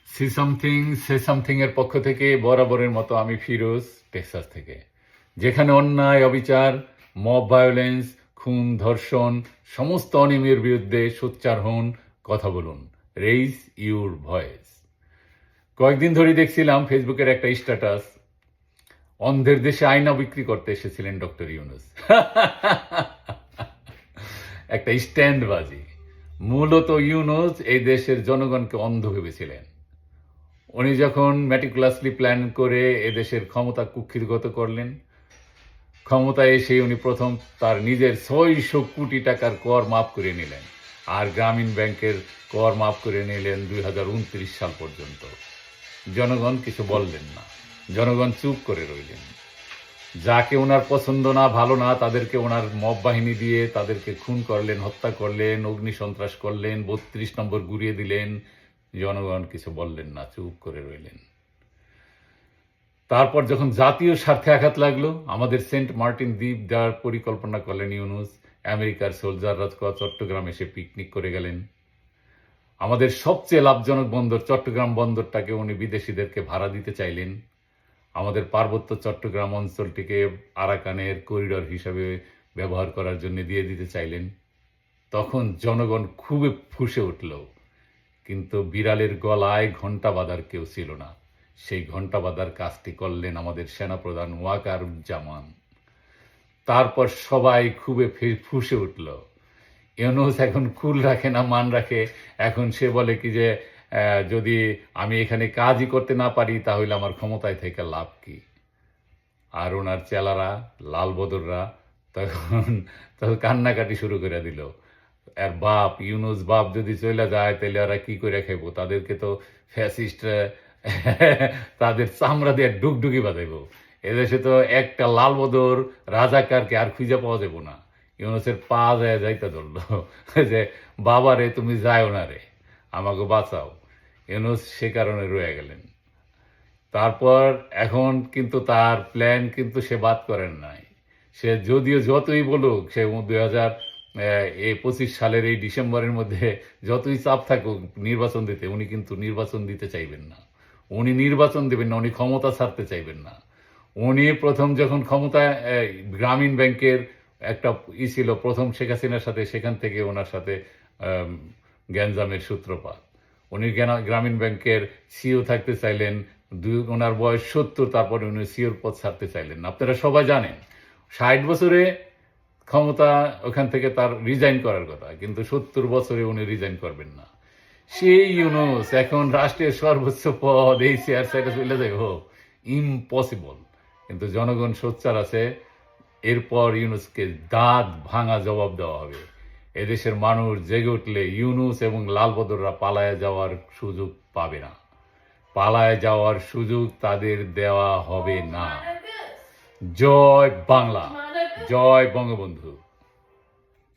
See something say something এর পক্ষ থেকে বরাবরের মতো আমি ফিরোজ, টেক্সাস থেকে। যেখানে অন্যায়, অবিচার, মব ভায়োলেন্স, খুন, ধর্ষণ, সমস্ত অনিয়মের বিরুদ্ধে সোচ্চার হন, কথা বলুন, রেইজ ইউর ভয়েস। কয়েকদিন ধরে দেখছিলাম ফেসবুকের একটা স্ট্যাটাস, অন্ধের দেশে আয়না বিক্রি করতে এসেছিলেন ডক্টর ইউনূস। একটা স্ট্যান্ডবাজি। মূলত ইউনূস এই দেশের জনগণকে অন্ধ ভেবেছিলেন। উনি যখন ম্যাটিকুলাসলি প্ল্যান করে এদেশের ক্ষমতা কুক্ষিগত করলেন, ক্ষমতায় এসে উনি প্রথম তার নিজের 600 কোটি টাকার কর মাফ করে নিলেন, আর গ্রামীণ ব্যাংকের কর মাফ করে নিলেন 2029 সাল পর্যন্ত। জনগণ কিছু বললেন না, জনগণ চুপ করে রইলেন। যাকে ওনার পছন্দ না, ভালো না, তাদেরকে ওনার মব বাহিনী দিয়ে তাদেরকে খুন করলেন, হত্যা করলেন, অগ্নি সন্ত্রাস করলেন, 32 নম্বর গুড়িয়ে দিলেন। জনগণ কিছু বললেন না, চুপ করে রইলেন। তারপর যখন জাতীয় স্বার্থে আঘাত লাগলো, আমাদের সেন্ট মার্টিন দ্বীপ দেওয়ার পরিকল্পনা করলেন ইউনূস। আমেরিকার সোলজাররা চট্টগ্রাম এসে পিকনিক করে গেলেন। আমাদের সবচেয়ে লাভজনক বন্দর চট্টগ্রাম বন্দরটাকে উনি বিদেশিদেরকে ভাড়া দিতে চাইলেন। আমাদের পার্বত্য চট্টগ্রাম অঞ্চলটিকে আরাকানের করিডর হিসাবে ব্যবহার করার জন্য দিয়ে দিতে চাইলেন। তখন জনগণ খুবই ফুঁসে উঠল, কিন্তু বিড়ালের গলায় ঘণ্টা বাঁধার কেউ ছিল না। সেই ঘণ্টা বাঁধার কাজটি করলেন আমাদের সেনাপ্রধান ওয়াকারুজ্জামান। তারপর সবাই খুবই ফুঁসে উঠল। ইউনূস এখন কুল রাখে না মান রাখে। এখন সে বলে কি যে যদি আমি এখানে কাজই করতে না পারি তাহলে আমার ক্ষমতায় থেকে লাভ কি। আর ওনার চেলারা, লালবদররা তখন তখন কান্নাকাটি শুরু করে দিল। আর বাপ, ইউনূস বাপ যদি চলে যায় তাহলে ওরা কি করে খাইব? তাদেরকে তো ফ্যাসিস্ট তাদের চামড়া দিয়ে ডুগডুগি বাজাইব। এদেশে তো একটা লালবদর রাজাকারকে আর খুঁজে পাওয়া যাব না। ইউনূসের পা যায় যাইতে ধরল যে বাবা রে, তুমি যাও না রে, আমাকে বাঁচাও। ইউনূস সে কারণে রয়ে গেলেন। তারপর এখন কিন্তু তার প্ল্যান কিন্তু সে বাদ করেন নাই। সে যদিও যতই বলুক, সে 2025 সালের এই ডিসেম্বরের মধ্যে যতই চাপ থাকুক নির্বাচন দিতে, উনি কিন্তু নির্বাচন দিতে চাইবেন না। উনি নির্বাচন দেবেন না, উনি ক্ষমতা ছাড়তে চাইবেন না। উনি প্রথম যখন ক্ষমতায় গ্রামীণ ব্যাংকের একটা ছিল প্রথম শেখ হাসিনার সাথে, সেখান থেকে ওনার সাথে গ্যাঞ্জামের সূত্রপাত। উনি গ্রামীণ ব্যাংকের সিও থাকতে চাইলেন, ওনার বয়স 70, তারপরে উনি সিওর পদ ছাড়তে চাইলেন না। আপনারা সবাই জানেন 60 বছরে ক্ষমতা ওখান থেকে তার রিজাইন করার কথা, কিন্তু 70 বছরে উনি রিজাইন করবেন না। সেই ইউনূস এখন রাষ্ট্রের সর্বোচ্চ পদ, এই চেয়ার সাইডে চলে যাবে, ইম্পসিবল। কিন্তু জনগণ সোচ্চার আছে। এরপর ইউনূসকে দাঁত ভাঙা জবাব দেওয়া হবে। এদেশের মানুষ জেগে উঠলে ইউনূস এবং লালবদররা পালায়ে যাওয়ার সুযোগ পাবে না। পালায়ে যাওয়ার সুযোগ তাদের দেওয়া হবে না। জয় বাংলা, জয় বঙ্গবন্ধু।